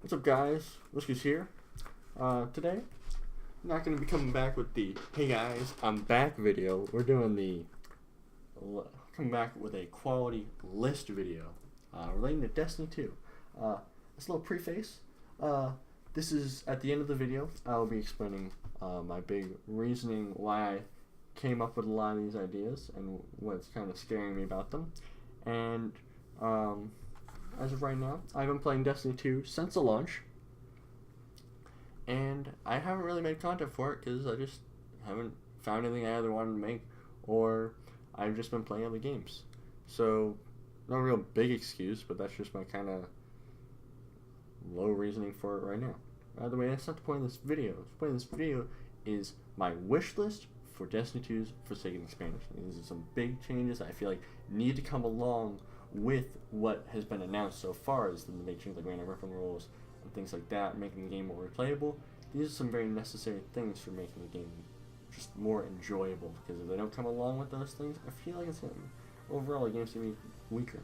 What's up, guys? Whiskey's here. Today, I'm not going to be coming back with the "Hey guys, I'm back" video. We're doing the coming back with a quality list video relating to Destiny 2. This little preface. This is at the end of the video. I'll be explaining my big reasoning why I came up with a lot of these ideas and what's kind of scaring me about them. And as of right now, I've been playing Destiny 2 since the launch, and I haven't really made content for it because I just haven't found anything I either wanted to make, or I've just been playing other games. So, no real big excuse, but that's just my kind of low reasoning for it right now. By the way, that's not the point of this video. The point of this video is my wish list for Destiny 2's Forsaken expansion. These are some big changes I feel like need to come along with what has been announced so far, as the big changes like random weapon rules and things like that, making the game more replayable. These are some very necessary things for making the game just more enjoyable, because if they don't come along with those things, I feel like it's going to, overall, the game's going to be weaker.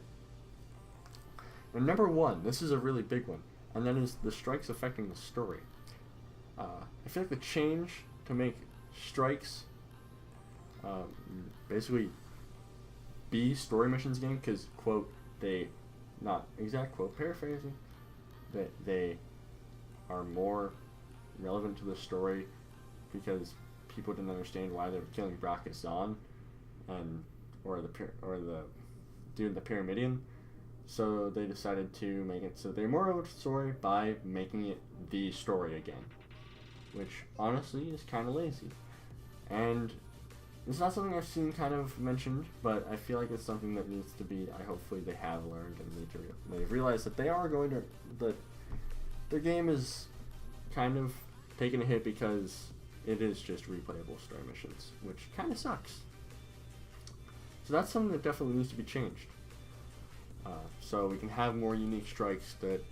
And number one, this is a really big one, and that is the strikes affecting the story. I feel like the change to make strikes basically be story missions game, because, quote, they, not exact quote, paraphrasing, that they are more relevant to the story because people didn't understand why they were killing Brock Zahn and or the dude in the Pyramidion, so they decided to make it so they're more relevant to the story by making it the story again, which honestly is kind of lazy. And it's not something I've seen kind of mentioned, but I feel like it's something that needs to be, hopefully they have learned and they've realized that they are going to, that their game is kind of taking a hit because it is just replayable story missions, which kind of sucks. So that's something that definitely needs to be changed. So we can have more unique strikes that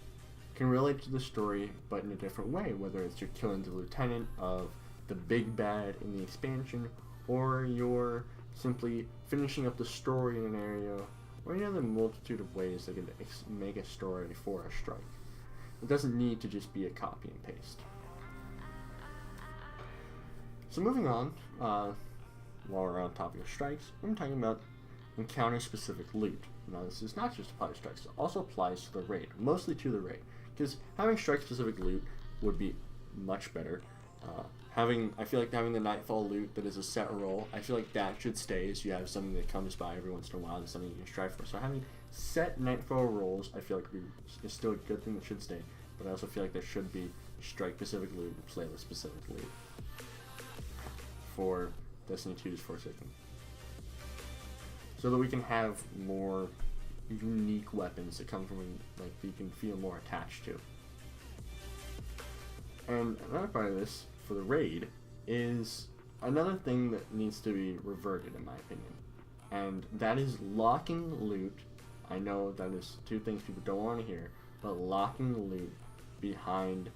can relate to the story, but in a different way, whether it's you're killing the lieutenant of the big bad in the expansion, or you're simply finishing up the story in an area, or any other multitude of ways that can make a story for a strike. It doesn't need to just be a copy and paste. So moving on, while we're on topic of strikes, I'm talking about encounter-specific loot. Now this is not just applies to strikes, it also applies to the raid, mostly to the raid, because having strike-specific loot would be much better. I feel like having the Nightfall loot that is a set roll, I feel like that should stay, so you have something that comes by every once in a while and something you can strive for. So having set Nightfall rolls, I feel like is still a good thing that should stay, but I also feel like there should be strike-specific loot and playlist-specific loot for Destiny 2's Forsaken, so that we can have more unique weapons that come from, like, you can feel more attached to. And another part of this, for the raid, is another thing that needs to be reverted, in my opinion, and that is locking loot. I know that is two things people don't want to hear, but locking loot behind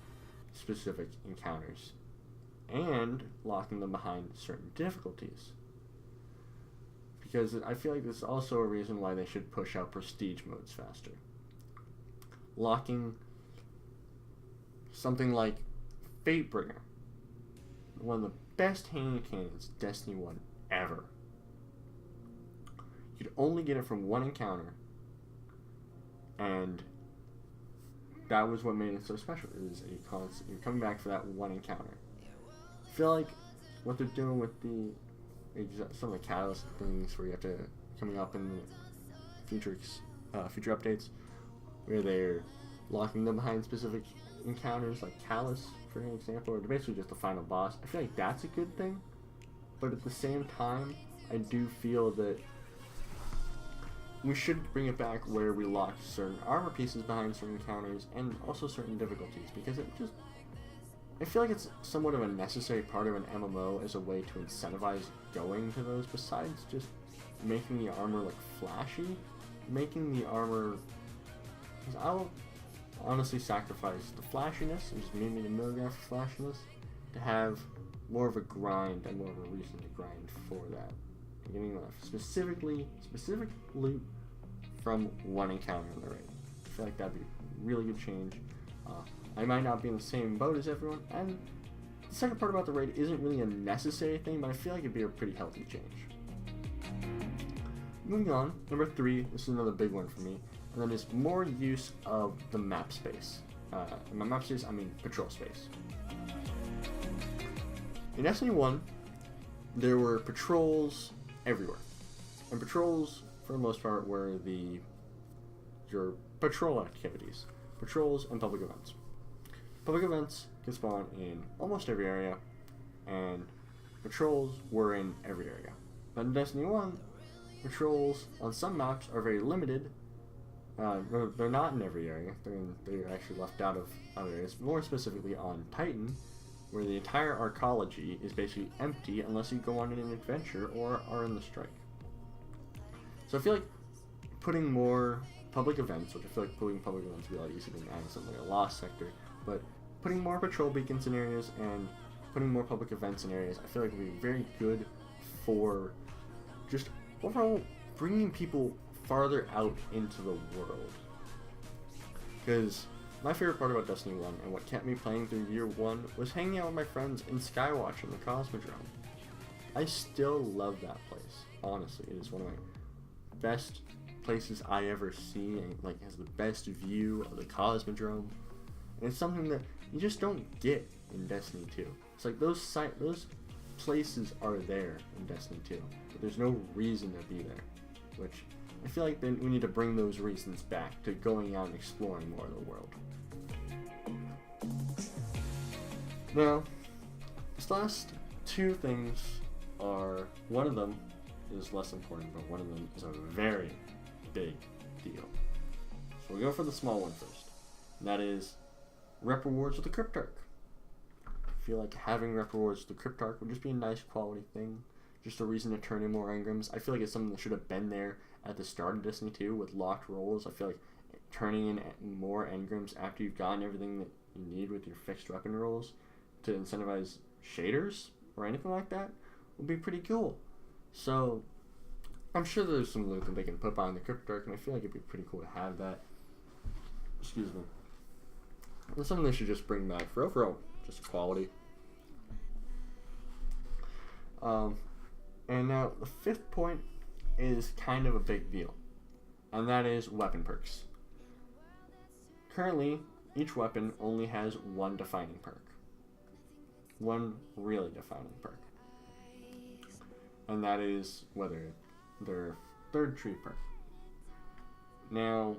specific encounters and locking them behind certain difficulties, because I feel like this is also a reason why they should push out prestige modes faster. Locking something like Fatebringer, one of the best hand cannons Destiny 1 ever. You'd only get it from one encounter, and that was what made it so special. It was you're coming back for that one encounter. I feel like what they're doing with some of the catalyst things where you have to, coming up in the future updates, where they're locking them behind specific encounters, like Callus, for an example, or basically just the final boss. I feel like that's a good thing, but at the same time, I do feel that we should bring it back where we lock certain armor pieces behind certain encounters and also certain difficulties, because I feel like it's somewhat of a necessary part of an MMO as a way to incentivize going to those, besides just making the armor look flashy. Making the armor, because I'll honestly sacrifice the flashiness, and just maybe the milligram for flashiness, to have more of a grind and more of a reason to grind for that. Getting specific loot from one encounter in the raid. I feel like that'd be a really good change. I might not be in the same boat as everyone, and the second part about the raid isn't really a necessary thing, but I feel like it'd be a pretty healthy change. Moving on, number 3, this is another big one for me, and that is more use of the map space. In my map space, I mean patrol space. In Destiny 1, there were patrols everywhere. And patrols, for the most part, were your patrol activities. Patrols and public events. Public events can spawn in almost every area, and patrols were in every area. But in Destiny 1, patrols on some maps are very limited. They're not in every area. They're actually left out of other areas. More specifically on Titan, where the entire arcology is basically empty unless you go on an adventure or are in the strike. So I feel like putting more public events, which I feel like putting public events would be a lot easier than adding something like a lost sector, but putting more patrol beacons in areas and putting more public events in areas, I feel like would be very good for just overall bringing people farther out into the world. Because my favorite part about Destiny 1 and what kept me playing through year 1 was hanging out with my friends in Skywatch in the Cosmodrome. I still love that place. Honestly, it is one of my best places I ever see, and like has the best view of the Cosmodrome. And it's something that you just don't get in Destiny 2. It's like those places are there in Destiny 2, but there's no reason to be there, which I feel like then we need to bring those reasons back to going out and exploring more of the world. Now, these last 2 things are, one of them is less important, but one of them is a very big deal. So we'll go for the small one first, and that is rep rewards with the Cryptarch. I feel like having rep rewards with the Cryptarch would just be a nice quality thing, just a reason to turn in more engrams. I feel like it's something that should have been there at the start of Destiny 2 with locked roles. I feel like turning in more engrams after you've gotten everything that you need with your fixed weapon rolls to incentivize shaders or anything like that would be pretty cool. So I'm sure there's some loot that they can put behind the Cryptarch, and I feel like it'd be pretty cool to have that. Excuse me. It's something they should just bring back for overall just quality. And now the 5th point is kind of a big deal, and that is weapon perks. Currently, each weapon only has one defining perk. One really defining perk. And that is whether their 3rd tree perk. Now,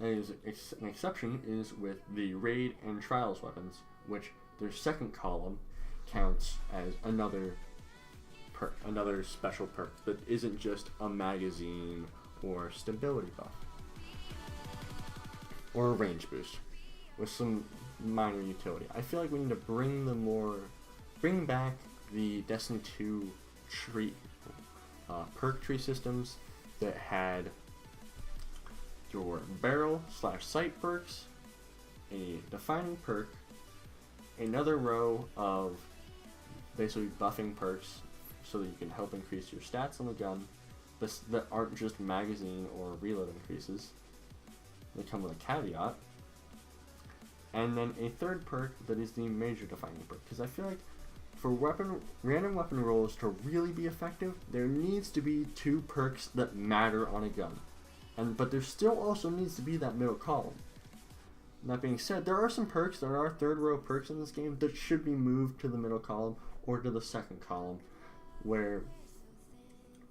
an exception is with the raid and trials weapons, which their 2nd column counts as another perk, another special perk that isn't just a magazine or stability buff or a range boost with some minor utility. I feel like we need to bring back the Destiny 2 tree perk tree systems that had your barrel / sight perks, a defining perk, another row of basically buffing perks so that you can help increase your stats on the gun that aren't just magazine or reload increases. They come with a caveat. And then a 3rd perk that is the major defining perk, because I feel like for random weapon rolls to really be effective, there needs to be 2 perks that matter on a gun. But there still also needs to be that middle column. That being said, there are some perks, there are 3rd row perks in this game that should be moved to the middle column or to the 2nd column, where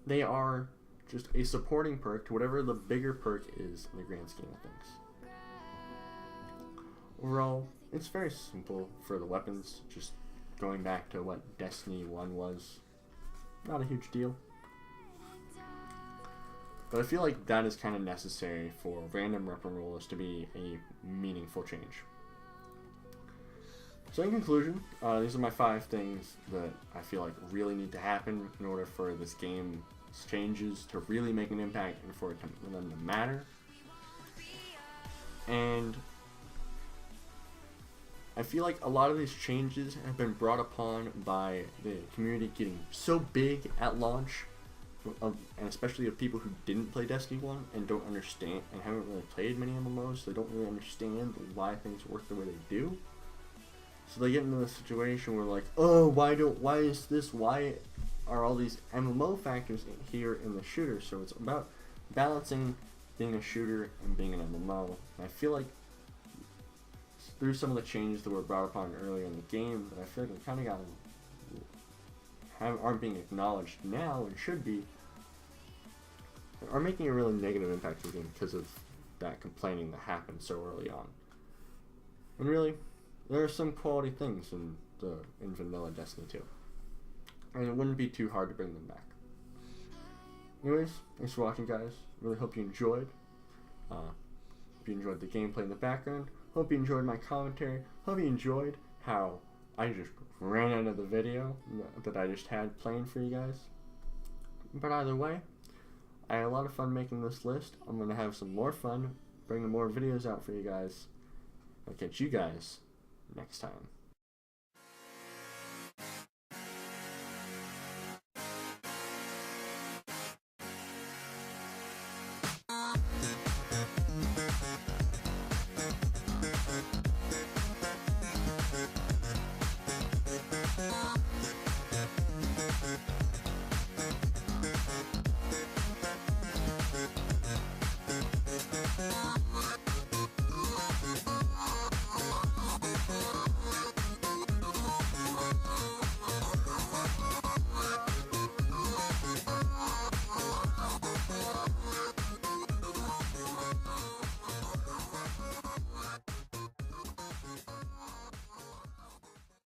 they are just a supporting perk to whatever the bigger perk is in the grand scheme of things. Overall, it's very simple for the weapons, just going back to what Destiny 1 was. Not a huge deal. But I feel like that is kind of necessary for random weapon rolls to be a meaningful change. So in conclusion, these are my 5 things that I feel like really need to happen in order for this game's changes to really make an impact and for them to matter. And I feel like a lot of these changes have been brought upon by the community getting so big at launch. and especially of people who didn't play Destiny 1 and don't understand and haven't really played many MMOs, they don't really understand why things work the way they do. So they get into a situation where like, oh, why are all these MMO factors here in the shooter? So it's about balancing being a shooter and being an MMO. And I feel like through some of the changes that were brought upon earlier in the game, that I feel like we kind of aren't being acknowledged now and should be, are making a really negative impact on the game because of that complaining that happened so early on. And really, there are some quality things in vanilla Destiny 2. And it wouldn't be too hard to bring them back. Anyways, thanks for watching, guys. Really hope you enjoyed. Hope you enjoyed the gameplay in the background. Hope you enjoyed my commentary. Hope you enjoyed how I just ran out of the video that I just had playing for you guys. But either way, I had a lot of fun making this list. I'm going to have some more fun bringing more videos out for you guys. I'll catch you guys next time.